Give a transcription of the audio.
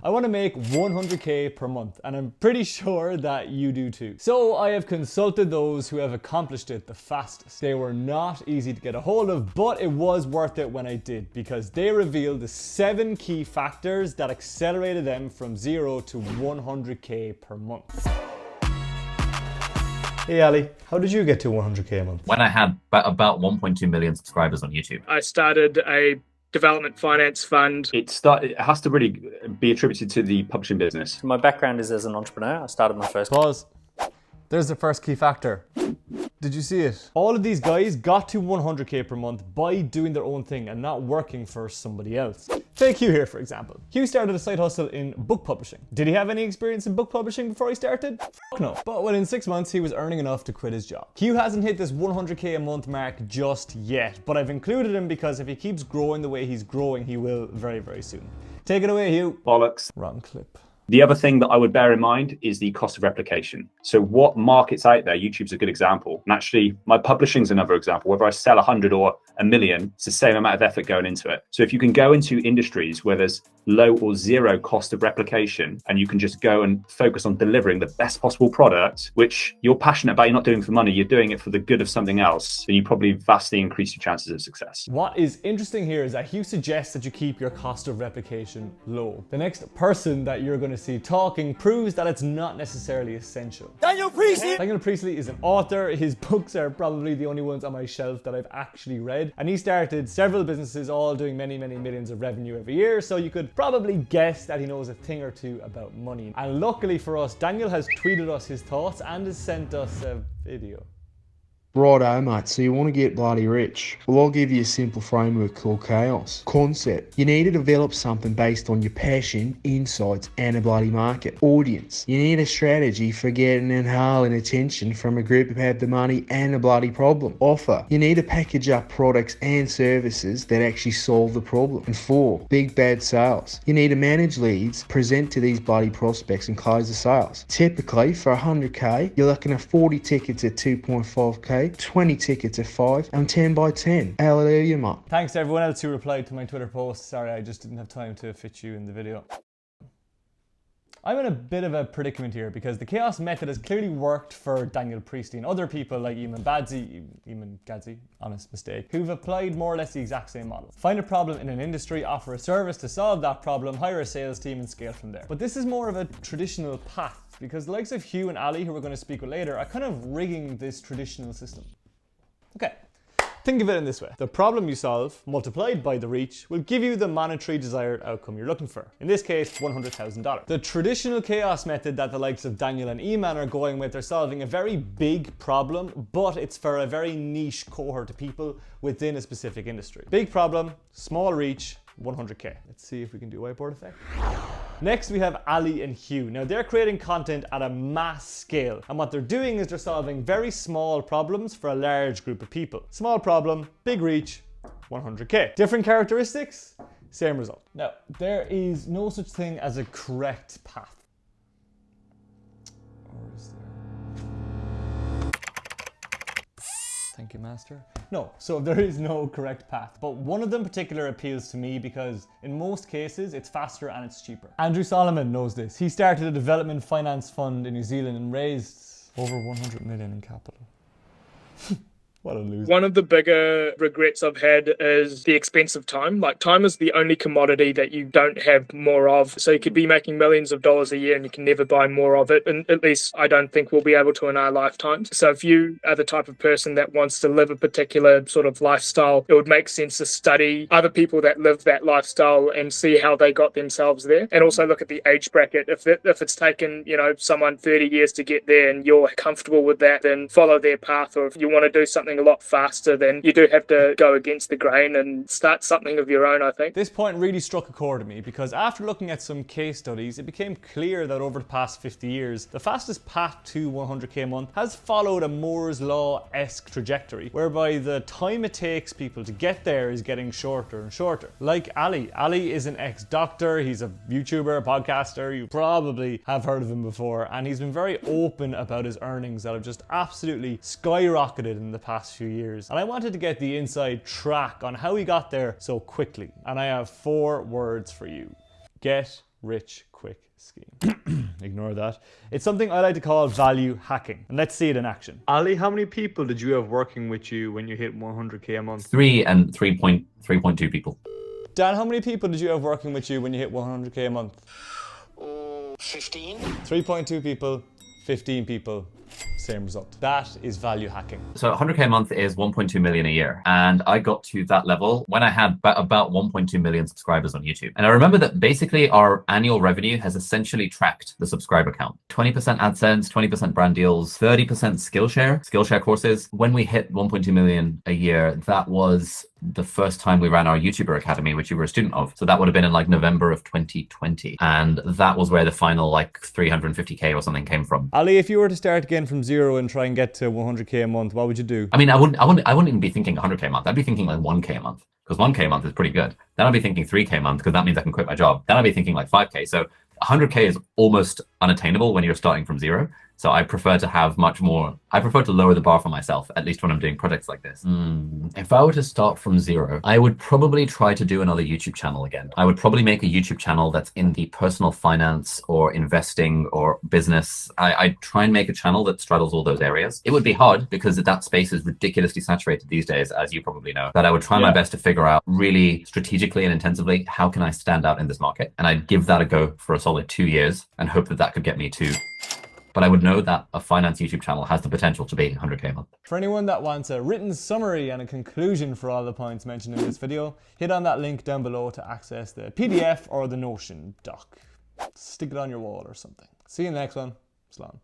I want to make 100K per month, and I'm pretty sure that you do too. So I have consulted those who have accomplished it the fastest. They were not easy to get a hold of, but it was worth it when I did, because they revealed the 7 key factors that accelerated them from 0 to 100K per month. Hey Ali, how did you get to 100K a month? When I had about 1.2 million subscribers on YouTube. I started a development finance fund. It has to really be attributed to the publishing business. My background is as an entrepreneur. I started my first... Pause. There's the first key factor. Did you see it? All of these guys got to 100K per month by doing their own thing and not working for somebody else. Take Hugh here, for example. Hugh started a side hustle in book publishing. Did he have any experience in book publishing before he started? Fuck no. But within 6 months, he was earning enough to quit his job. Hugh hasn't hit this 100K a month mark just yet, but I've included him because if he keeps growing the way he's growing, he will very, very soon. Take it away, Hugh. Bollocks. Wrong clip. The other thing that I would bear in mind is the cost of replication. So what market's out there? YouTube's a good example. And actually, my publishing's another example. Whether I sell 100 or a million, it's the same amount of effort going into it. So if you can go into industries where there's low or zero cost of replication, and you can just go and focus on delivering the best possible product, which you're passionate about, you're not doing for money, you're doing it for the good of something else, then you probably vastly increase your chances of success. What is interesting here is that Hugh suggests that you keep your cost of replication low. The next person that you're going to see talking proves that it's not necessarily essential. Daniel Priestley is an author. His books are probably the only ones on my shelf that I've actually read. And he started several businesses, all doing many, many millions of revenue every year. So you could probably guess that he knows a thing or two about money. And luckily for us, Daniel has tweeted us his thoughts and has sent us a video. Righto mate, so you want to get bloody rich? Well, I'll give you a simple framework called chaos. Concept. You need to develop something based on your passion, insights and a bloody market. Audience. You need a strategy for getting and hailing attention from a group who have the money and a bloody problem. Offer. You need to package up products and services that actually solve the problem. And 4. Big bad sales. You need to manage leads, present to these bloody prospects and close the sales. Typically for 100K, you're looking at 40 tickets at 2.5K, 20 tickets at 5 and 10 by 10. Hallelujah, mate. Thanks to everyone else who replied to my Twitter post. Sorry, I just didn't have time to fit you in the video. I'm in a bit of a predicament here because the chaos method has clearly worked for Daniel Priestley and other people like Eamon Gadzi, honest mistake, who've applied more or less the exact same model. Find a problem in an industry, offer a service to solve that problem, hire a sales team and scale from there. But this is more of a traditional path because the likes of Hugh and Ali, who we're going to speak with later, are kind of rigging this traditional system. Okay. Think of it in this way. The problem you solve, multiplied by the reach, will give you the monetary desired outcome you're looking for. In this case, $100,000. The traditional chaos method that the likes of Daniel and Eamon are going with are solving a very big problem, but it's for a very niche cohort of people within a specific industry. Big problem, small reach, 100K. Let's see if we can do whiteboard effect. Next, we have Ali and Hugh. Now, they're creating content at a mass scale. And what they're doing is they're solving very small problems for a large group of people. Small problem, big reach, 100K. Different characteristics, same result. Now, there is no such thing as a correct path. Or is there? Thank you, master. No, so there is no correct path, but one of them in particular appeals to me because in most cases it's faster and it's cheaper. Andrew Solomon knows this. He started a development finance fund in New Zealand and raised over 100 million in capital. What a loser. One of the bigger regrets I've had is the expense of time. Like, time is the only commodity that you don't have more of. So you could be making millions of dollars a year and you can never buy more of it. And at least I don't think we'll be able to in our lifetimes. So if you are the type of person that wants to live a particular sort of lifestyle, it would make sense to study other people that live that lifestyle and see how they got themselves there. And also look at the age bracket. If it's taken, someone 30 years to get there and you're comfortable with that, then follow their path. Or if you want to do something a lot faster, then you do have to go against the grain and start something of your own, I think. This point really struck a chord to me because after looking at some case studies, it became clear that over the past 50 years, the fastest path to 100K a month has followed a Moore's Law-esque trajectory, whereby the time it takes people to get there is getting shorter and shorter. Like Ali. Ali is an ex-doctor, he's a YouTuber, a podcaster, you probably have heard of him before, and he's been very open about his earnings that have just absolutely skyrocketed in the past few years. And I wanted to get the inside track on how he got there so quickly. And I have 4 words for you. Get rich quick scheme. Ignore that. It's something I like to call value hacking. And let's see it in action. Ali, how many people did you have working with you when you hit 100k a month? 3.2 people. Dan, how many people did you have working with you when you hit 100k a month? 15. 3.2 people, 15 people. Same result. That is value hacking. So 100k a month is 1.2 million a year. And I got to that level when I had about 1.2 million subscribers on YouTube. And I remember that basically our annual revenue has essentially tracked the subscriber count. 20% AdSense, 20% brand deals, 30% Skillshare courses. When we hit 1.2 million a year, that was the first time we ran our YouTuber Academy, which you were a student of. So that would have been in like November of 2020. And that was where the final like 350k or something came from. Ali, if you were to start again from zero and try and get to 100k a month, what would you do? I mean, I wouldn't even be thinking 100k a month. I'd be thinking like 1k a month, because 1k a month is pretty good. Then I'd be thinking 3k a month, because that means I can quit my job. Then I'd be thinking like 5k. So 100k is almost unattainable when you're starting from zero. So I prefer to have much more, I prefer to lower the bar for myself, at least when I'm doing projects like this. If I were to start from zero, I would probably try to do another YouTube channel again. I would probably make a YouTube channel that's in the personal finance or investing or business. I'd try and make a channel that straddles all those areas. It would be hard because that space is ridiculously saturated these days, as you probably know. But I would try my best to figure out really strategically and intensively, how can I stand out in this market? And I'd give that a go for a solid 2 years and hope that that could get me to. But I would know that a finance YouTube channel has the potential to be 100k a month. For anyone that wants a written summary and a conclusion for all the points mentioned in this video, hit on that link down below to access the PDF or the Notion doc. Stick it on your wall or something. See you in the next one. Slán.